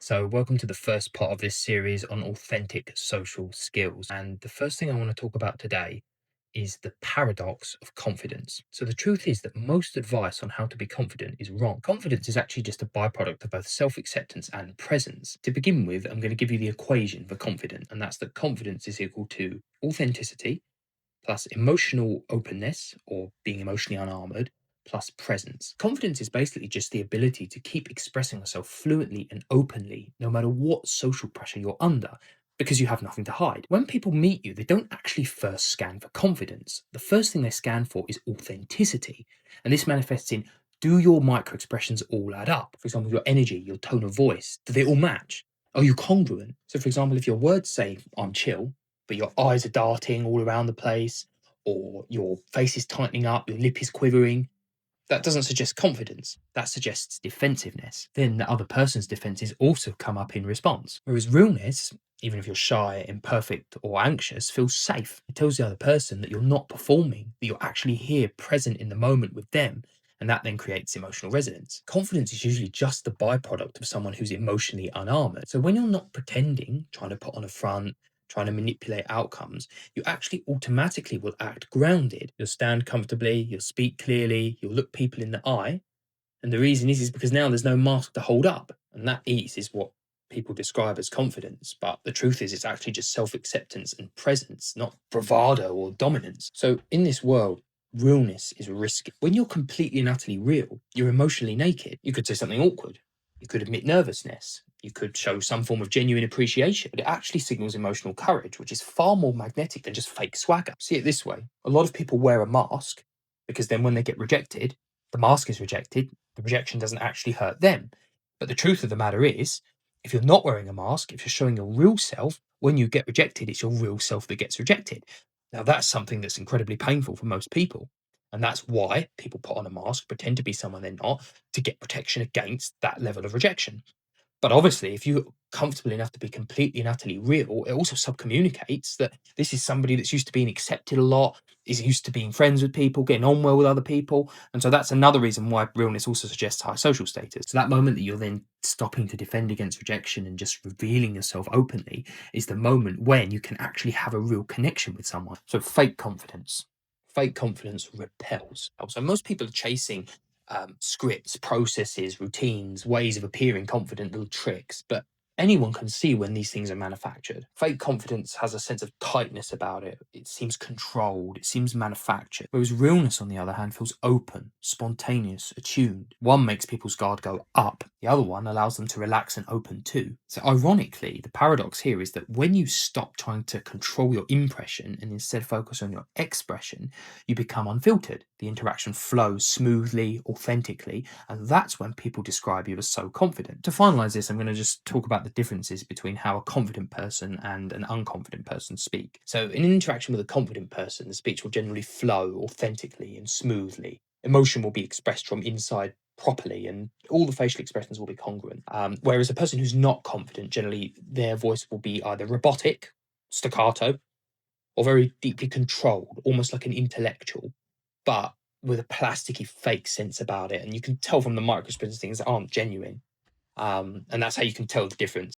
So, welcome to the first part of this series on authentic social skills. And the first thing I want to talk about today is the paradox of confidence. So, the truth is that most advice on how to be confident is wrong. Confidence is actually just a byproduct of both self acceptance and presence. To begin with, I'm going to give you the equation for confident, and that's that confidence is equal to authenticity plus emotional openness or being emotionally unarmored plus presence. Confidence is basically just the ability to keep expressing yourself fluently and openly, no matter what social pressure you're under, because you have nothing to hide. When people meet you, they don't actually first scan for confidence. The first thing they scan for is authenticity. And this manifests in, do your micro expressions all add up? For example, your energy, your tone of voice, do they all match? Are you congruent? So, for example, if your words say, I'm chill, but your eyes are darting all around the place, or your face is tightening up, your lip is quivering, that doesn't suggest confidence. That suggests defensiveness. Then the other person's defenses also come up in response. Whereas realness, even if you're shy, imperfect, or anxious, feels safe. It tells the other person that you're not performing, that you're actually here present in the moment with them. And that then creates emotional resonance. Confidence is usually just the byproduct of someone who's emotionally unarmored. So when you're not pretending, trying to put on a front, trying to manipulate outcomes, you actually automatically will act grounded. You'll stand comfortably, you'll speak clearly, you'll look people in the eye. And the reason is because now there's no mask to hold up. And that ease is what people describe as confidence. But the truth is, it's actually just self acceptance and presence, not bravado or dominance. So in this world, realness is risky. When you're completely and utterly real, you're emotionally naked. You could say something awkward. You could admit nervousness. You could show some form of genuine appreciation, but it actually signals emotional courage, which is far more magnetic than just fake swagger. See it this way: a lot of people wear a mask because then when they get rejected, the mask is rejected, the rejection doesn't actually hurt them. But the truth of the matter is, if you're not wearing a mask, if you're showing your real self, when you get rejected, it's your real self that gets rejected. Now, that's something that's incredibly painful for most people. And that's why people put on a mask, pretend to be someone they're not, to get protection against that level of rejection. But obviously, if you're comfortable enough to be completely and utterly real, it also subcommunicates that this is somebody that's used to being accepted a lot, is used to being friends with people, getting on well with other people. And so that's another reason why realness also suggests high social status. So that moment that you're then stopping to defend against rejection and just revealing yourself openly is the moment when you can actually have a real connection with someone. So fake confidence. Fake confidence repels. So most people are chasing scripts, processes, routines, ways of appearing confident, little tricks. But anyone can see when these things are manufactured. Fake confidence has a sense of tightness about it. It seems controlled, it seems manufactured. Whereas realness, on the other hand, feels open, spontaneous, attuned. One makes people's guard go up, the other one allows them to relax and open too. So ironically, the paradox here is that when you stop trying to control your impression and instead focus on your expression, you become unfiltered. The interaction flows smoothly, authentically, and that's when people describe you as so confident. To finalize this, I'm going to just talk about the differences between how a confident person and an unconfident person speak. So, in an interaction with a confident person, the speech will generally flow authentically and smoothly. Emotion will be expressed from inside properly, and all the facial expressions will be congruent. Whereas a person who's not confident, generally their voice will be either robotic, staccato, or very deeply controlled, almost like an intellectual, but with a plasticky fake sense about it. And you can tell from the micro expressions things that aren't genuine. And that's how you can tell the difference.